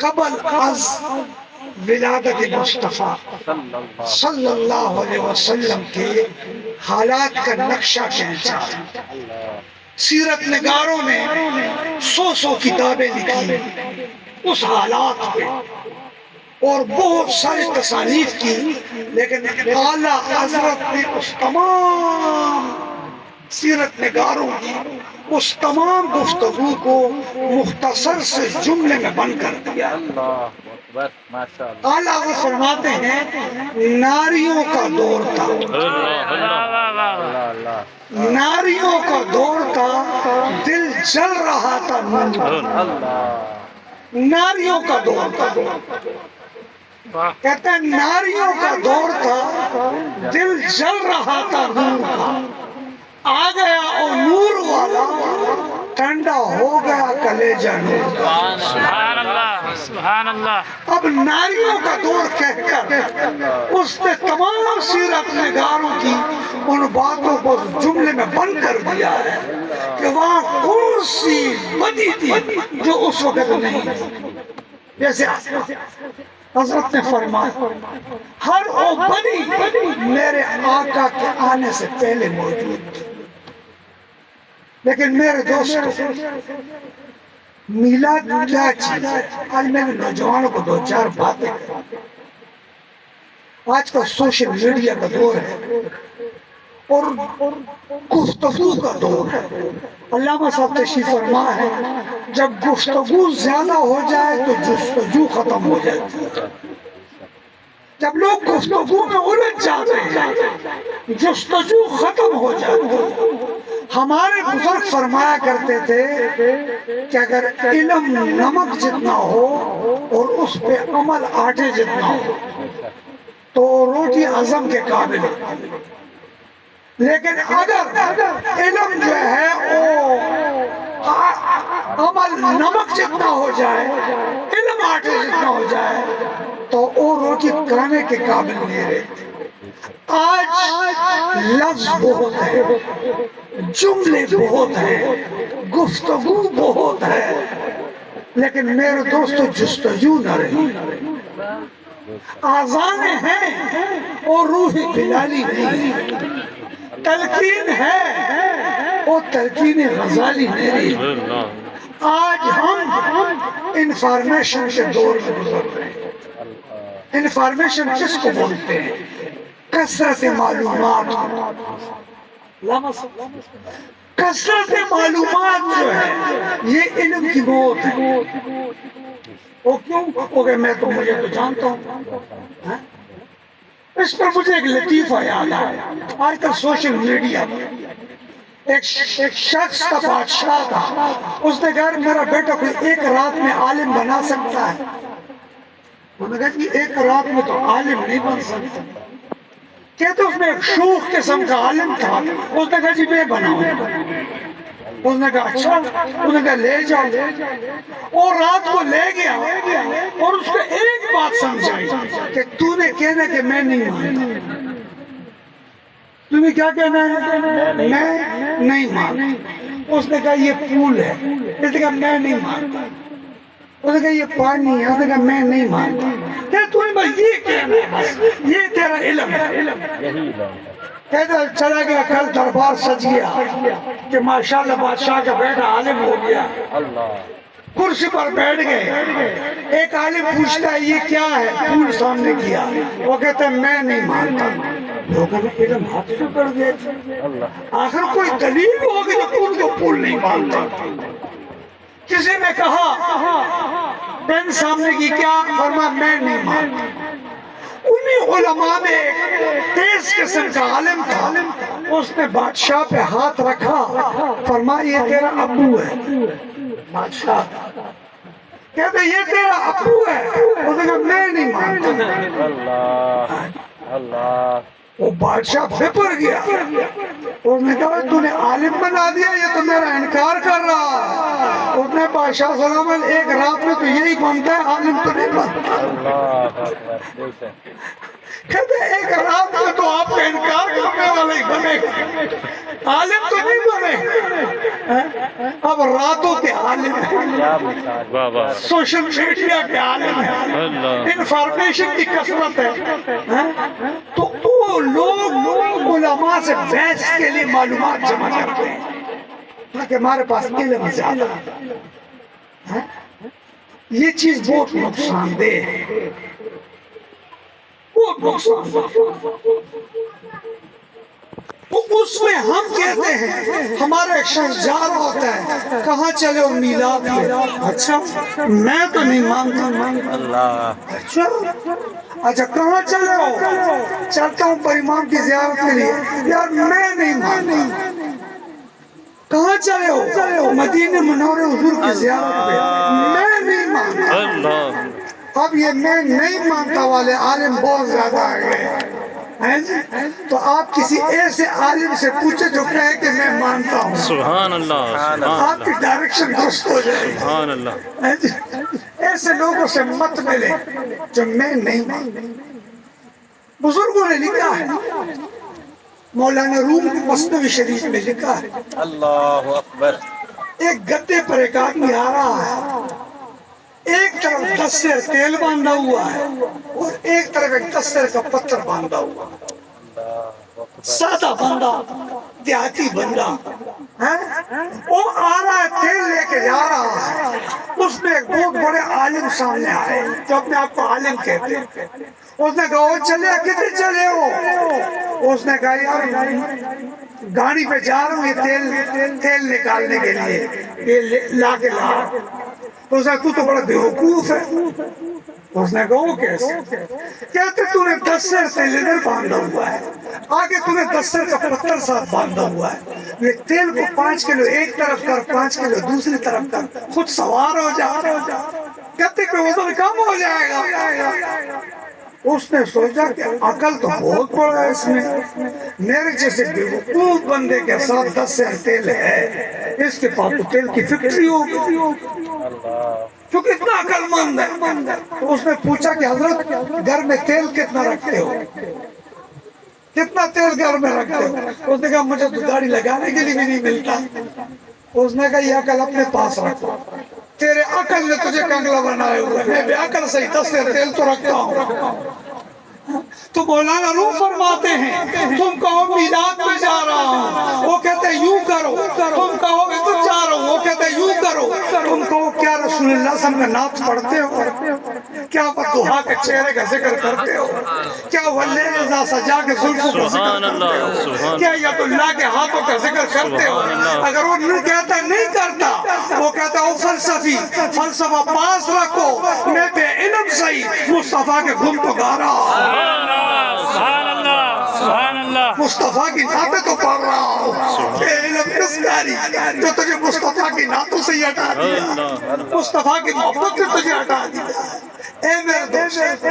قبل از ولادت مصطفیٰ صلی اللہ علیہ وسلم کے حالات کا نقشہ کھینچا. سیرت نگاروں نے 100 کتابیں لکھی اس حالات پہ اور بہت سارے تصانیف کی، لیکن اعلیٰ حضرت نے اس تمام سیرت نگاروں کی اس تمام گفتگو کو مختصر سے جملے میں بند کر دیا. اعلیٰ حضرت فرماتے ہیں ناریوں کا دور تھا، ناریوں کا دور تھا، دل جل رہا تھا، ناریوں کا دور تھا. کہتے ہیں ناریوں کا دور تھا، دل جل رہا تھا نور کا. آ گیا اور نور والا، ٹھنڈا ہو گیا کلیجہ نور کا. سبحان اللہ سبحان اللہ. اب ناریوں کا دور کہہ کر اس نے تمام سیرت نگاروں کی ان باتوں کو جملے میں بند کر دیا ہے کہ وہاں کون سی بدی تھی جو اس وقت نہیں تھی. جیسے حضرت نے فرمایا ہر وہ بدی میرے آقا کے آنے سے پہلے موجود تھی. لیکن میرے دوستو میلاد کیا چیز ہے؟ آج میں نے نوجوانوں کو 2-4 باتیں کریں. آج کا سوشل میڈیا کا دور ہے اور گفتگو کا دور ہے. علامہ صاحب تشریف فرما ہے جب گفتگو زیادہ ہو جائے تو جستجو ختم ہو جاتی ہے. جب لوگ گفتگو میں الجھ جاتے ہیں جستجو ختم ہو جاتی ہے. ہمارے بزرگ فرمایا کرتے تھے کہ اگر علم نمک جتنا ہو اور اس پہ عمل آٹے جتنا ہو تو روٹی ہضم کے قابل ہے. لیکن اگر علم جو ہے وہ عمل نمک جتنا ہو جائے، علم آٹے جتنا ہو جائے تو وہ روٹی کھانے کے قابل نہیں رہتی. آج لفظ بہت ہے، جملے بہت ہیں، گفتگو بہت ہے، لیکن میرے دوستو جستجو نہ رہی. آذان ہیں اور روح بلالی نہیں ہے، تلقین ہے اور تلقین غزالی نہیں رہی. آج ہم انفارمیشن کے دور میں گزر رہے ہیں. انفارمیشن کس کو بولتے ہیں؟ کثرت معلومات. کثرت معلومات جو ہے یہ علم کی موت ہے. وہ کیوں؟ کیونکہ میں تو مجھے تو جانتا ہوں. اس پر مجھے ایک لطیفہ یاد آیا. آج کل سوشل میڈیا ایک شخص کا بادشاہ تھا. اس نے کہا میرا بیٹا کوئی ایک رات میں عالم بنا سکتا ہے. انہوں نے کہا کہ ایک رات میں تو عالم نہیں بن سکتا. کہتے اس میں ایک شوخ قسم کا عالم تھا. اس نے کہا جی میں بناؤں. اس نے کہا اچھا. اس نے کہا لے جاؤ. اور رات کو لے گیا اور اس کو ایک بات سمجھائی کہ تو نے کہنا کہ میں نہیں مانتا. تمہیں کیا کہنا ہے؟ میں نہیں مانتا. اس نے کہا یہ پھول ہے. اس نے کہا میں نہیں مانتا. اس نے کہا یہ پانی ہے. اس نے کہا میں نہیں مانتا. کہ تمہیں بس یہ کہنا ہے، بس یہ تیرا علم ہے. کہتا چلا گیا. کل دربار سج گیا کہ ماشاءاللہ بادشاہ کا بیٹا عالم ہو گیا. کرسی پر بیٹھ گئے. ایک عالم پوچھتا ہے یہ کیا ہے؟ پھول سامنے کیا. وہ کہتا ہے میں نہیں مانتا. لوگوں نے علم ہاتھ سے کر دیا. آخر کوئی دلیل ہوگی جو پھول کو پھول نہیں مانتا. کسی نے کہا پین سامنے کی کیا؟ فرمایا میں نہیں مانتا. انہی علماء میں ایک تیز قسم کا عالم تھا. اس نے بادشاہ پہ ہاتھ رکھا. فرمایا یہ تیرا ابو ہے. بادشاہ کہتے یہ تیرا ابو ہے. اس نے کہا میں نہیں مانتا. وہ بادشاہ بھپر گیا. اس نے کہا تو نے عالم بنا دیا، یہ تو میرا انکار کر رہا. اس نے بادشاہ سلام ایک رات میں تو یہی بنتا ہے، عالم تو نہیں بنتا. کہتے ہیں ایک رات میں تو آپ کا انکار کرنے والا ہی بنے گا، عالم تو نہیں بنے، اب راتوں کے عالم ہیں، سوشل میڈیا کے عالم ہیں، انفارمیشن کی کثرت ہے، تو وہ لوگ علماء سے بحث کے لیے معلومات جمع کرتے ہیں تاکہ ہمارے پاس علم زیادہ ہے۔ یہ چیز بہت نقصان دہ ہے، بہت نقصان دہ۔ تو اس میں ہم کہتے ہیں ہمارا ایک شخص جا رہا ہوتا ہے، کہاں چلے ہو؟ میلاد میں۔ اچھا میں تو نہیں مانتا۔ اچھا کہاں چلے ہو؟ چلتا ہوں پر امام کی زیارت کے لیے۔ یار میں نہیں مانتا۔ کہاں چلے ہو؟ مدینہ منورہ حضور کی زیارت پہ۔ میں نہیں مانتا۔ اب یہ میں نہیں مانتا والے عالم بہت زیادہ آ گئے ہیں، تو آپ کسی ایسے عالم سے پوچھے جو کہے کہ میں مانتا ہوں، سبحان اللہ، آپ کی ڈائریکشن درست ہو جائے گی۔ سبحان اللہ۔ ایسے لوگوں سے مت ملے جو میں نہیں مانتا۔ بزرگوں نے لکھا ہے، مولانا روم نے مثنوی شریف میں لکھا ہے، اللہ اکبر، ایک گدے پر ایک آدمی آ رہا ہے، ایک طرف 10 سیر تیل باندھا ہوا ہے اور ایک طرف ایک 10 سیر کا پتھر باندھا ہوا ہے۔ سادہ بندہ، دیہاتی بندہ، وہ آ رہا ہے، تیل لے کے جا رہا ہے۔ اس میں ایک بہت بڑے عالم سامنے آئے جو اپنے آپ کو عالم کہتے ہیں۔ اس نے کہا وہ چلے، کتنے چلے ہو؟ اس نے کہا یار گاڑی پہ جا رہا ہوں یہ تیل نکالنے کے لیے، یہ لا کے لا۔ اس نے تو بڑا بیوقوف ہے۔ اس نے کہا وہ کیسے؟ کہتے تو نے 10 سیر تیل ادھر باندھا ہوا ہے، آگے تو نے 10 سیر کا پتھر ساتھ باندھا ہوا ہے، یہ تیل کو 5 کلو ایک طرف کر، 5 کلو دوسری طرف کر، خود سوار ہو جا، کہتے کہ وزن کم ہو جائے گا۔ اس نے سوچا کہ عقل تو بہت بڑا ہے اس میں، میرے جیسے بیوقوف بندے کے ساتھ 10 سیر تیل ہے، اس کے پاس تو تیل کی فیکٹری ہوگی، کیونکہ اتنا عقل مند ہے۔ تو اس نے پوچھا کہ حضرت گھر میں تیل کتنا رکھتے ہو؟ کتنا تیل گھر میں رکھتے ہو؟ اس نے کہا مجھے تو گاڑی لگانے کے لیے بھی نہیں ملتا۔ اس نے کہا یہ عقل اپنے پاس رکھو، تیرے عقل نے تجھے کنگلا بنائے ہوئے، میں بے عقل سے 10 سیر تیل تو رکھتا ہوں۔ تو مولانا روم فرماتے ہیں تم کہو میلاد میں جا رہا ہوں، وہ کہتے ہیں یوں کرو، تم کہو میں تو جا رہا ہوں، وہ کہتے ہیں یوں کرو، تم کہو کیا رسول اللہ صلی اللہ علیہ وسلم کا نعت پڑھتے ہو؟ کیا بدوحا کے چہرے کا ذکر کرتے ہو؟ کیا واللیل اذا سجا کے زلفوں کا ذکر کرتے ہو؟ کیا ید اللہ کے ہاتھوں کا ذکر کرتے ہو؟ اگر وہ نہیں کہتا نہیں کرتا، وہ کہتا ہے فلسفی، فلسفہ پاس رکھو، میں بے علم صحیح مصطفیٰ کے گم تو گا رہا ہوں، سبحان اللہ، سبحان اللہ۔ مصطفیٰ کی نعتیں تو پڑھ رہا ہوں، بے علم کس کاری جو تجھے مصطفیٰ کی نعتوں سے ہی ہٹا دیا، مصطفیٰ کی محبت سے تجھے ہٹا دیا۔ اے میرے دوست،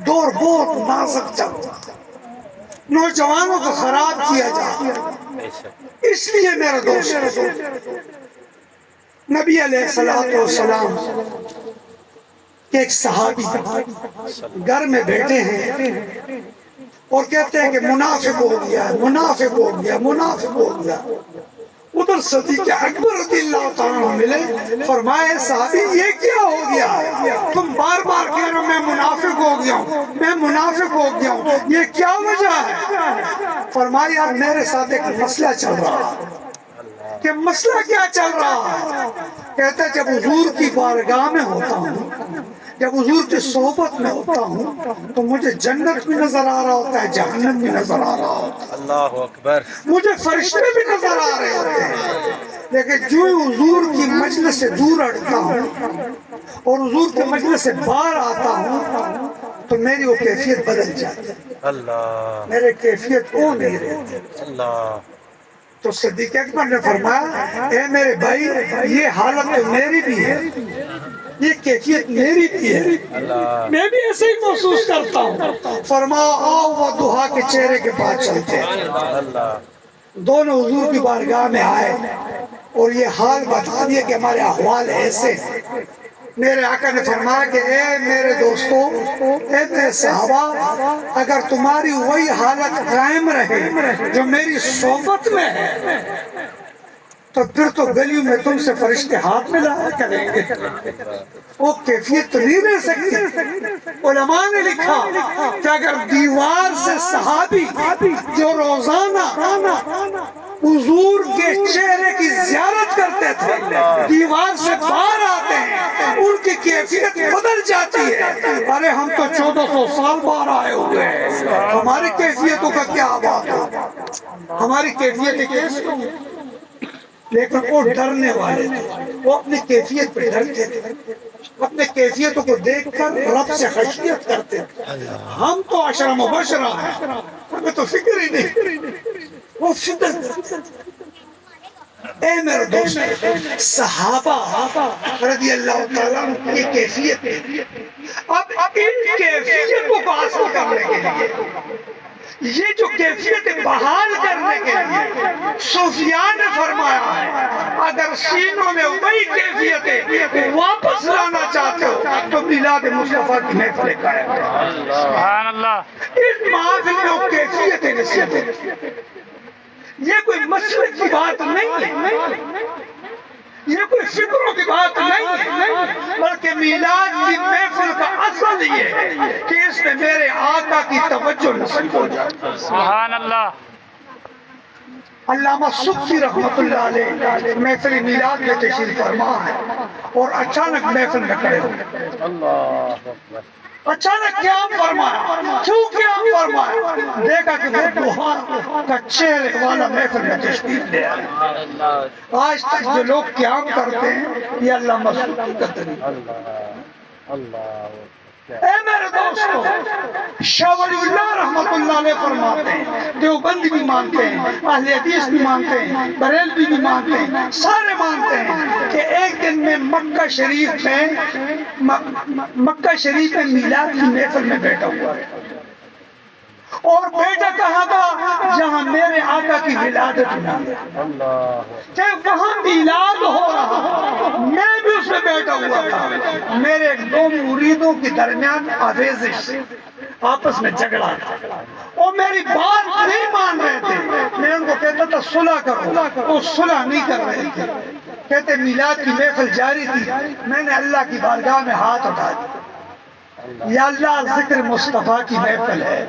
دور بہت نازک چل رہا، نوجوانوں کو خراب کیا جا، اس لیے میرے دوست نبی علیہ السلام کہ ایک صحابی گھر میں بیٹھے ہیں اور کہتے ہیں کہ منافق ہو گیا، منافق ہو گیا، منافق ہو گیا۔ ادھر صدیق اکبر رضی اللہ تعالیٰ ملے، فرمائے صحابی یہ کیا ہو گیا؟ تم بار بار کہہ رہے ہو میں منافق ہو گیا ہوں، میں منافق ہو گیا ہوں، یہ کیا وجہ ہے؟ فرمایا یار میرے ساتھ ایک مسئلہ چل رہا ہے۔ کہ مسئلہ کیا چل رہا ہے؟ کہتا ہے جب حضور کی بارگاہ میں ہوتا ہوں، جب حضور کی صحبت میں ہوتا ہوں تو مجھے جنت بھی نظر آ رہا ہوتا ہے، جہنم بھی نظر آ رہا ہوتا ہے، اللہ اکبر، مجھے فرشتے بھی نظر آ رہے ہوتے ہیں، لیکن جو حضور کی مجلس سے دور ہٹتا ہوں اور حضور کی مجلس سے باہر آتا ہوں تو میری وہ کیفیت بدل جاتی ہے، اللہ میرے کیفیت وہ نہیں رہتی۔ اللہ، تو صدیق اکبر نے فرمایا اے میرے بھائی یہ حالت تو میری بھی ہے، یہ کیفیت میری بھی ہے، میں بھی ایسے ہی محسوس کرتا ہوں۔ فرمایا آؤ وہ دہا کے چہرے کے پاس چلتے ہیں۔ اللہ، دونوں حضور کی بارگاہ میں آئے اور یہ حال بتا دیا کہ ہمارے احوال ایسے ہیں۔ میرے آقا نے فرمایا کہ اے میرے دوستو، اے میرے صحابہ، اگر تمہاری وہی حالت قائم رہے جو میری صحبت میں ہے تو پھر تو گلیوں میں تم سے فرشتے ہاتھ میں لایا کریں گے۔ وہ کیفیت تو نہیں رہ سکتی۔ علماء نے لکھا کہ اگر دیوار سے صحابی جو روزانہ حضور کے چہرے کی زیارت کرتے تھے دیوار سے باہر آتے ہیں، ان کی کیفیت بدل جاتی ہے۔ ارے ہم تو 1400 سال باہر آئے ہوئے ہیں، ہماری کیفیتوں کا کیا بات ہو، ہماری کیفیتیں کیسے ہوں؟ لیکن وہ ڈرنے والے تھے، وہ اپنی کیفیت پہ ڈرتے تھے، اپنے کیفیتوں کو دیکھ کر رب سے خشیت کرتے تھے۔ ہم تو عشرہ مبشرہ ہیں، ہمیں تو فکر ہی نہیں، وہ فکر کرتے تھے۔ اے میرے دوست، صحابہ رضی اللہ تعالیٰ عنہ کی کیفیت ہے۔ اب ان کیفیتوں کو حاصل کرنے کے لیے، یہ جو کیفیت بحال کرنے کے لیے صوفیاء نے فرمایا ہے، اگر سینوں میں وہی کیفیتیں واپس لانا چاہتے ہو تو میلاد مصطفیٰ کی محفل قائم کرو۔ سبحان اللہ۔ اس محفل میں وہ کیفیتیں نصیب ہیں۔ یہ کوئی مسلک کی بات نہیں ہے، یہ کوئی فکروں کی بات نہیں ہے، بلکہ میلاد کی محفل کا اصل یہ ہے کہ اس میں میرے آقا کی توجہ نصیب ہو جائے۔ سبحان اللہ۔ علامہ سبکی رحمت اللہ علیہ محفل میلاد میں تشریف فرما ہے اور اچانک محفل میں کھڑے ہو گئے۔ اللہ اکبر۔ اچانک قیام فرمایا۔ کیوں قیام فرمایا؟ دیکھا کہ وہ دوہا کا چہرے والا محفل میں تشریف لے آیا۔ آج تک جو لوگ قیام کرتے ہیں یہ علامہ سبکی کا طریقہ۔ اے میرے دوستو، شاہ ولی اللہ رحمت اللہ علیہ فرماتے ہیں، دیوبندی بھی مانتے ہیں، اہل حدیث بھی مانتے ہیں، بریلوی بھی مانتے ہیں، سارے مانتے ہیں کہ ایک دن میں مکہ شریف میں میلاد کی محفل میں بیٹھا ہوا ہے، اور بیٹا کہاں تھا؟ جہاں میرے آقا کی ولادت ہوئی ہے، کہ وہاں میلاد ہو رہا، میں بھی اس میں بیٹھا ہوا تھا۔ میرے دو مریدوں کے درمیان آویزش، آپس میں جھگڑا تھا، اور میری بات نہیں مان رہے تھے۔ میں ان کو کہتا تھا صلح کرو، وہ صلح نہیں کر رہے تھے۔ کہتے میلاد کی محفل جاری تھی، میں نے اللہ کی بارگاہ میں ہاتھ اٹھا دیا، یا اللہ ذکر مصطفیٰ کی محفل ہے،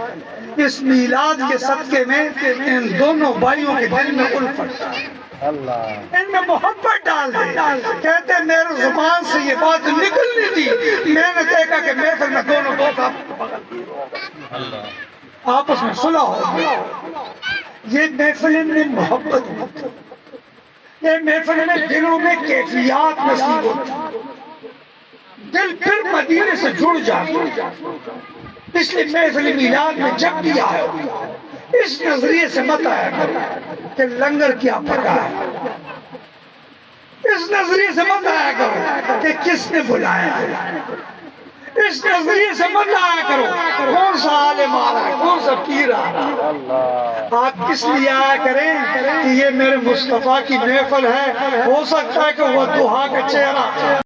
اس میلاد کے صدقے میں ان دونوں بھائیوں کے دل میں الفت، ان میں محبت ڈال دے۔ کہتے میرے زبان سے یہ بات نکلنی تھی، میں نے دیکھا کہ محفل میں دونوں دوست آپس میں صلح ہو گئی۔ یہ محفل میں محبت ہوتی، یہ محفل میں دلوں میں کیفیات نصیب ہوتی، دل پھر مدینے سے جڑ جاتا۔ اس لیے محفل میلاد میں جب بھی آئے اس نظریے سے مت آیا کرو کہ لنگر کیا پکا ہے، اس نظریے سے مت آیا کرو کہ کس نے بلایا ہے، اس نظریے سے مت آیا کرو کون سا عالم آ رہا ہے، کون سا پیر آ رہا ہے۔ آپ کس لیے آیا کریں کہ یہ میرے مصطفیٰ کی محفل ہے، ہو سکتا ہے کہ وہ دوہا کا چہرہ